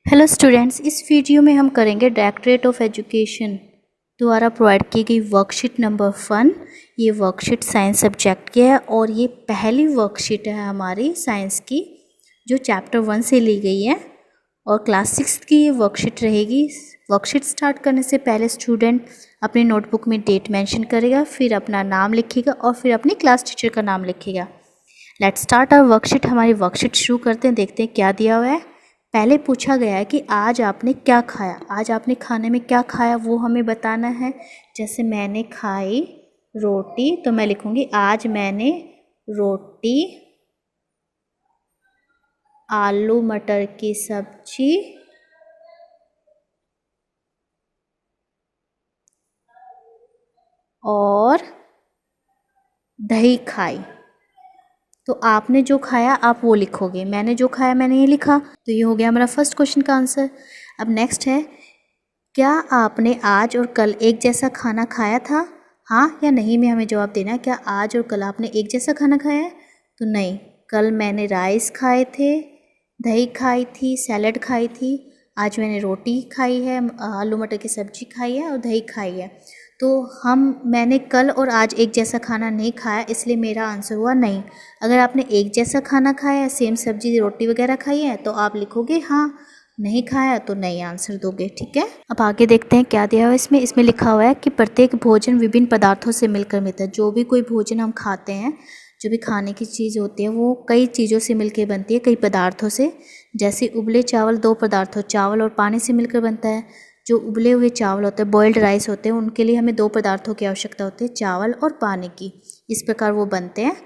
Hello students, इस video में हम करेंगे डायरेक्टरेट ऑफ एजुकेशन द्वारा प्रोवाइड की गई वर्कशीट नंबर 1। ये वर्कशीट साइंस सब्जेक्ट की है और ये पहली वर्कशीट है हमारी साइंस की जो चैप्टर 1 से ली गई है और क्लास 6 की ये वर्कशीट रहेगी। वर्कशीट स्टार्ट करने से पहले स्टूडेंट अपनी नोटबुक में डेट मेंशन करेगा, फिर अपना नाम लिखेगा और फिर अपनी क्लास टीचर का नाम लिखेगा। Let's start our worksheet. हमारी वर्कशीट शुरू करते हैं, देखते हैं क्या दिया हुआ है। पहले पूछा गया है कि आज आपने क्या खाया, आज आपने खाने में क्या खाया वो हमें बताना है। जैसे मैंने खाई रोटी तो मैं लिखूंगी आज मैंने रोटी, आलू मटर की सब्जी और दही खाई। तो आपने जो खाया आप वो लिखोगे, मैंने जो खाया मैंने ये लिखा। तो ये हो गया हमारा फर्स्ट क्वेश्चन का आंसर। अब नेक्स्ट है, क्या आपने आज और कल एक जैसा खाना खाया था? हाँ या नहीं में हमें जवाब देना है। क्या आज और कल आपने एक जैसा खाना खाया है? तो नहीं, कल मैंने राइस खाए थे, दही खाई थी, सैलड खाई थी। आज मैंने रोटी खाई है, आलू मटर की सब्जी खाई है और दही खाई है। तो मैंने कल और आज एक जैसा खाना नहीं खाया, इसलिए मेरा आंसर हुआ नहीं। अगर आपने एक जैसा खाना खाया है, सेम सब्जी रोटी वगैरह खाई है, तो आप लिखोगे हाँ। नहीं खाया तो नहीं आंसर दोगे, ठीक है। अब आगे देखते हैं क्या दिया हुआ है इसमें लिखा हुआ है कि प्रत्येक भोजन विभिन्न पदार्थों से मिलकर मिलता है। जो भी कोई भोजन हम खाते हैं, जो भी खाने की चीज़ होती है वो कई चीज़ों से मिलकर बनती है, कई पदार्थों से। जैसे उबले चावल दो पदार्थों चावल और पानी से मिलकर बनता है। जो उबले हुए चावल होते हैं, बॉइल्ड राइस होते हैं, उनके लिए हमें दो पदार्थों की आवश्यकता होती है, चावल और पानी की। इस प्रकार वो बनते हैं।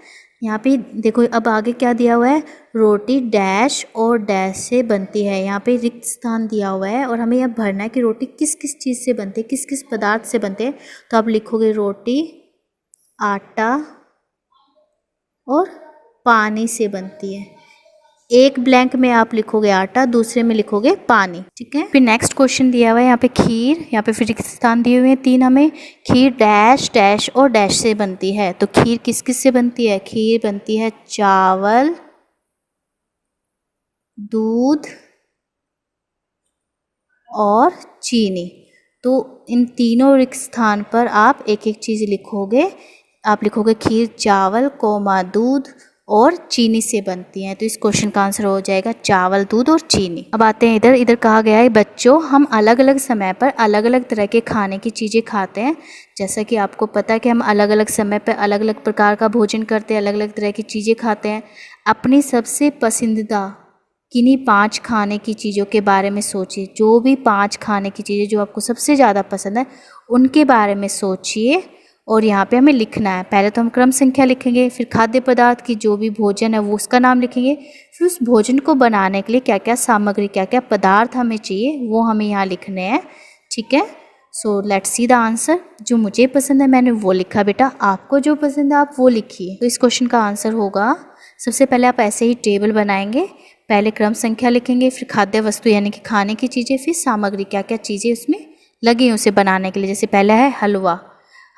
यहाँ पे देखो अब आगे क्या दिया हुआ है, रोटी डैश और डैश से बनती है। यहाँ पे रिक्त स्थान दिया हुआ है और हमें यह भरना है कि रोटी किस किस चीज़ से बनती है, किस किस पदार्थ से बनते हैं। तो आप लिखोगे रोटी आटा और पानी से बनती है। एक ब्लैंक में आप लिखोगे आटा, दूसरे में लिखोगे पानी, ठीक है। फिर नेक्स्ट क्वेश्चन दिया हुआ है यहाँ पे खीर। यहाँ पे फिर रिक्त स्थान दिए हुए हैं 3 हमें। खीर डैश डैश और डैश से बनती है। तो खीर किस किस से बनती है? खीर बनती है चावल, दूध और चीनी। तो इन तीनों रिक्त स्थान पर आप एक एक चीज़ लिखोगे। आप लिखोगे खीर चावल कोमा दूध और चीनी से बनती हैं। तो इस क्वेश्चन का आंसर हो जाएगा चावल दूध और चीनी। अब आते हैं इधर कहा गया है बच्चों हम अलग अलग समय पर अलग अलग तरह के खाने की चीज़ें खाते हैं। जैसा कि आपको पता है कि हम अलग अलग समय पर अलग अलग प्रकार का भोजन करते हैं, अलग अलग तरह की चीज़ें खाते हैं। अपनी सबसे पसंदीदा किन्हीं 5 खाने की चीज़ों के बारे में सोचिए। जो भी 5 खाने की चीज़ें जो आपको सबसे ज़्यादा पसंद है उनके बारे में सोचिए और यहाँ पे हमें लिखना है। पहले तो हम क्रम संख्या लिखेंगे, फिर खाद्य पदार्थ की जो भी भोजन है वो उसका नाम लिखेंगे, फिर उस भोजन को बनाने के लिए क्या क्या सामग्री क्या क्या पदार्थ हमें चाहिए वो हमें यहाँ लिखने हैं, ठीक है। So let's see the answer. जो मुझे पसंद है मैंने वो लिखा, बेटा आपको जो पसंद है आप वो लिखिए। तो इस क्वेश्चन का आंसर होगा, सबसे पहले आप ऐसे ही टेबल बनाएंगे, पहले क्रम संख्या लिखेंगे, फिर खाद्य वस्तु यानी कि खाने की चीज़ें, फिर सामग्री क्या क्या चीज़ें उसमें लगी हैं उसे बनाने के लिए। जैसे पहला है हलवा,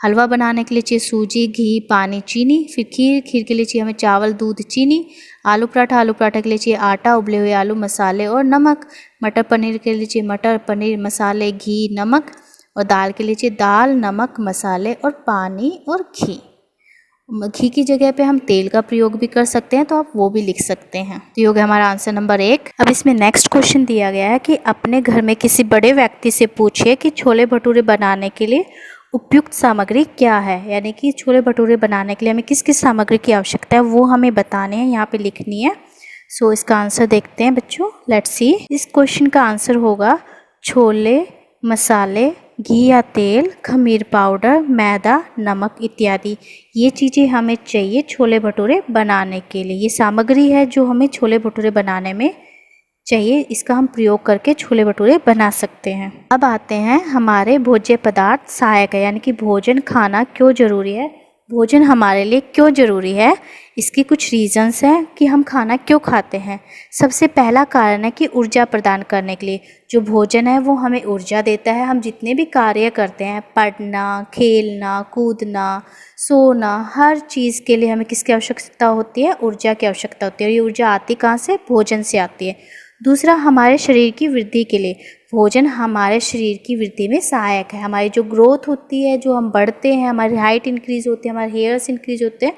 हलवा बनाने के लिए चाहिए सूजी घी पानी चीनी। फिर खीर के लिए चाहिए हमें चावल दूध चीनी। आलू पराठा के लिए चाहिए आटा उबले हुए आलू मसाले और नमक। मटर पनीर के लिए चाहिए मटर पनीर मसाले घी नमक। और दाल के लिए चाहिए दाल नमक मसाले और पानी और घी। घी की जगह पे हम तेल का प्रयोग भी कर सकते हैं, तो आप वो भी लिख सकते हैं। तो ये हो गया हमारा आंसर नंबर 1। अब इसमें नेक्स्ट क्वेश्चन दिया गया है कि अपने घर में किसी बड़े व्यक्ति से पूछिए कि छोले भटूरे बनाने के लिए उपयुक्त सामग्री क्या है। यानी कि छोले भटूरे बनाने के लिए हमें किस किस सामग्री की आवश्यकता है वो हमें बताने हैं, यहाँ पे लिखनी है। सो इसका आंसर देखते हैं बच्चों, लेट्स सी। इस क्वेश्चन का आंसर होगा छोले मसाले घी या तेल खमीर पाउडर मैदा नमक इत्यादि। ये चीज़ें हमें चाहिए छोले भटूरे बनाने के लिए। ये सामग्री है जो हमें छोले भटूरे बनाने में चाहिए, इसका हम प्रयोग करके छोले भटूरे बना सकते हैं। अब आते हैं हमारे भोज्य पदार्थ सहायक है, यानी कि भोजन खाना क्यों जरूरी है, भोजन हमारे लिए क्यों ज़रूरी है। इसकी कुछ रीजंस हैं कि हम खाना क्यों खाते हैं। सबसे पहला कारण है कि ऊर्जा प्रदान करने के लिए। जो भोजन है वो हमें ऊर्जा देता है। हम जितने भी कार्य करते हैं, पढ़ना खेलना कूदना सोना, हर चीज़ के लिए हमें किसकी आवश्यकता होती है, ऊर्जा की आवश्यकता होती है। और ये ऊर्जा आती कहाँ से, भोजन से आती है। दूसरा, हमारे शरीर की वृद्धि के लिए भोजन हमारे शरीर की वृद्धि में सहायक है। हमारी जो ग्रोथ होती है, जो हम बढ़ते हैं, हमारी हाइट इंक्रीज़ होती है, हमारे हेयर्स इंक्रीज़ होते हैं,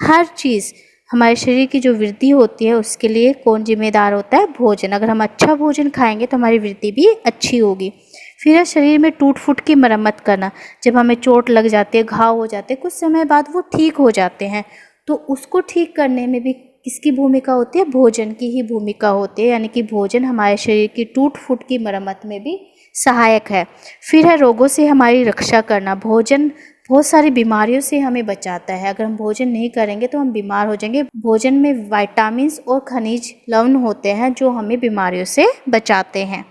हर चीज़ हमारे शरीर की जो वृद्धि होती है उसके लिए कौन जिम्मेदार होता है? भोजन। अगर हम अच्छा भोजन खाएंगे तो हमारी वृद्धि भी अच्छी होगी। फिर है शरीर में टूट फूट की मरम्मत करना। जब हमें चोट लग जाती है, घाव हो जाते हैं, कुछ समय बाद वो ठीक हो जाते हैं, तो उसको ठीक करने में भी किसकी भूमिका होती है? भोजन की ही भूमिका होती है। यानी कि भोजन हमारे शरीर की टूट फूट की मरम्मत में भी सहायक है। फिर है रोगों से हमारी रक्षा करना। भोजन बहुत सारी बीमारियों से हमें बचाता है। अगर हम भोजन नहीं करेंगे तो हम बीमार हो जाएंगे। भोजन में विटामिन्स और खनिज लवण होते हैं जो हमें बीमारियों से बचाते हैं।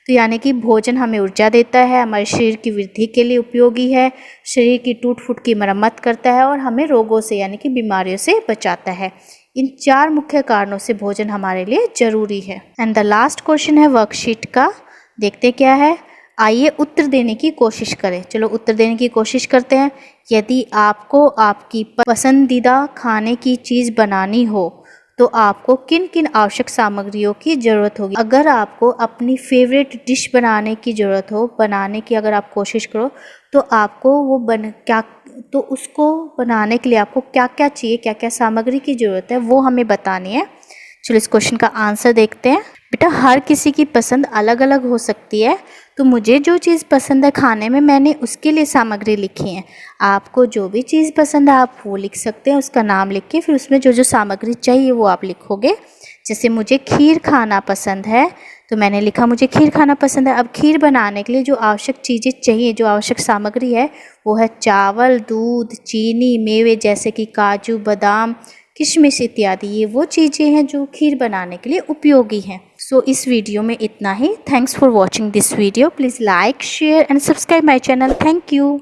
तो यानी कि भोजन हमें ऊर्जा देता है, हमारे शरीर की वृद्धि के लिए उपयोगी है, शरीर की टूट फूट की मरम्मत करता है और हमें रोगों से यानी कि बीमारियों से बचाता है। इन 4 मुख्य कारणों से भोजन हमारे लिए जरूरी है। एंड द लास्ट क्वेश्चन है वर्कशीट का, देखते क्या है। आइए उत्तर देने की कोशिश करें। चलो उत्तर देने की कोशिश करते हैं। यदि आपको आपकी पसंदीदा खाने की चीज़ बनानी हो तो आपको किन किन आवश्यक सामग्रियों की ज़रूरत होगी? अगर आपको अपनी फेवरेट डिश बनाने की ज़रूरत हो, बनाने की अगर आप कोशिश करो, तो आपको तो उसको बनाने के लिए आपको क्या क्या चाहिए, क्या क्या सामग्री की ज़रूरत है, वो हमें बतानी है। चलो इस क्वेश्चन का आंसर देखते हैं। बेटा, हर किसी की पसंद अलग अलग हो सकती है, तो मुझे जो चीज़ पसंद है खाने में, मैंने उसके लिए सामग्री लिखी है। आपको जो भी चीज़ पसंद है आप वो लिख सकते हैं, उसका नाम लिख के फिर उसमें जो जो सामग्री चाहिए वो आप लिखोगे। जैसे मुझे खीर खाना पसंद है तो मैंने लिखा मुझे खीर खाना पसंद है। अब खीर बनाने के लिए जो आवश्यक चीज़ें चाहिए, जो आवश्यक सामग्री है, वो है चावल, दूध, चीनी, मेवे जैसे कि काजू, बादाम, किशमिश इत्यादि। ये वो चीज़ें हैं जो खीर बनाने के लिए उपयोगी हैं। सो इस वीडियो में इतना ही। Thanks for watching this video. Please like, share and subscribe my channel. Thank you.